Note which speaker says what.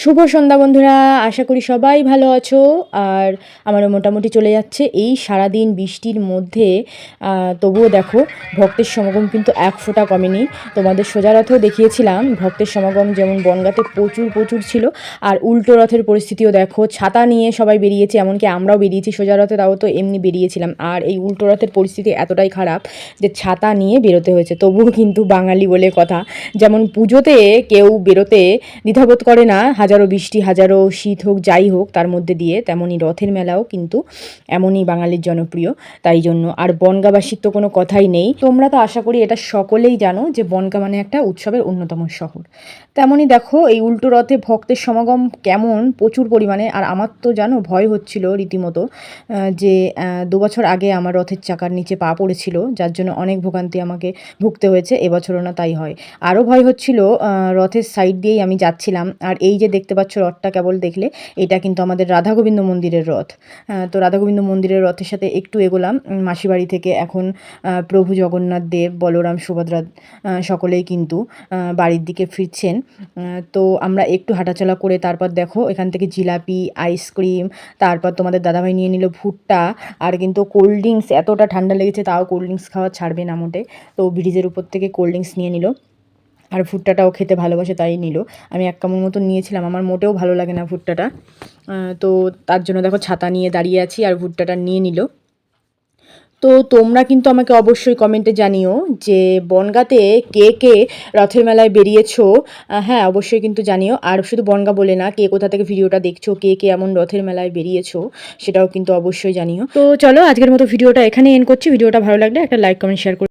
Speaker 1: শুভ সন্ধ্যা বন্ধুরা, আশা করি সবাই ভালো আছো। আর আমারও মোটামুটি চলে যাচ্ছে এই সারাদিন বৃষ্টির মধ্যে। তবুও দেখো ভক্তের সমাগম কিন্তু এক ফোঁটা কমেনি। তোমাদের সোজা রথেও দেখিয়েছিলাম ভক্তের সমাগম যেমন বনগাঁতে প্রচুর প্রচুর ছিল, আর উল্টো রথের পরিস্থিতিও দেখো, ছাতা নিয়ে সবাই বেরিয়েছে, এমনকি আমরাও বেরিয়েছি। সোজা রথে তাও তো এমনি বেরিয়েছিলাম, আর এই উল্টো রথের পরিস্থিতি এতটাই খারাপ যে ছাতা নিয়ে বেরোতে হয়েছে। তবুও কিন্তু বাঙালি বলে কথা, যেমন পুজোতে কেউ বেরোতে দ্বিধাবোধ করে না, হাজারো বৃষ্টি হাজারো শীত হোক যাই হোক তার মধ্যে দিয়ে, তেমনই রথের মেলাও কিন্তু এমনই বাঙালির জনপ্রিয়। তাই জন্য আর বনগাঁবাসীর তো কোনো কথাই নেই। তোমরা তো আশা করি এটা সকলেই জানো যে বনগাঁ মানে একটা উৎসবের অন্যতম শহর। তেমনই দেখো এই উল্টো রথে ভক্তের সমাগম কেমন প্রচুর পরিমাণে। আর আমার তো জানো ভয় হচ্ছিল রীতিমতো, যে 2 বছর আগে আমার রথের চাকার নিচে পা পড়েছিল, যার জন্য অনেক ভোগান্তি আমাকে ভুগতে হয়েছে। এবছরও না তাই হয়। আরও ভয় হচ্ছিল, রথের সাইড দিয়েই আমি যাচ্ছিলাম, আর এই যে দেখতে পাচ্ছ রথটা কেবল দেখলে, এটা কিন্তু আমাদের রাধা গোবিন্দ মন্দিরের রথ। তো রাধা গোবিন্দ মন্দিরের রথের সাথে একটু এগোলাম মাসিবাড়ি থেকে। এখন প্রভু জগন্নাথ দেব, বলরাম, সুভদ্রা সকলেই কিন্তু বাড়ির দিকে ফিরছেন। তো আমরা একটু হাঁটাচলা করে তারপর দেখো এখান থেকে জিলাপি, আইসক্রিম, তারপর তোমাদের দাদাভাই নিয়ে নিল ভুট্টা, আর কিন্তু কোল্ড ড্রিঙ্কস। এতটা ঠান্ডা লেগেছে তাও কোল্ড ড্রিঙ্কস খাওয়া ছাড়বে না মোটে। তো ব্রিজের উপর থেকে কোল্ড ড্রিঙ্কস নিয়ে নিল, আর ভুট্টাটাও খেতে ভালোবাসে তাই নিল। আমি 1 কামড় মতো নিয়েছিলাম, আমার মোটেও ভালো লাগে না ভুট্টাটা। তো তার জন্য দেখো ছাতা নিয়ে দাঁড়িয়ে আছি, আর ভুট্টাটা নিয়ে নিল। তো তোমরা কিন্তু আমাকে অবশ্যই কমেন্টে জানিও যে বনগাঁতে কে কে রথের মেলায় বেরিয়েছো। হ্যাঁ, অবশ্যই কিন্তু জানিও। আর শুধু বনগাঁ বলে না, কে কোথা থেকে ভিডিওটা দেখছো, কে কে এমন রথের মেলায় বেরিয়েছো, সেটাও কিন্তু অবশ্যই জানিও। তো চলো আজকের মতো ভিডিওটা এখানে এন্ড করছি। ভিডিওটা ভালো লাগলে একটা লাইক কমেন্ট শেয়ার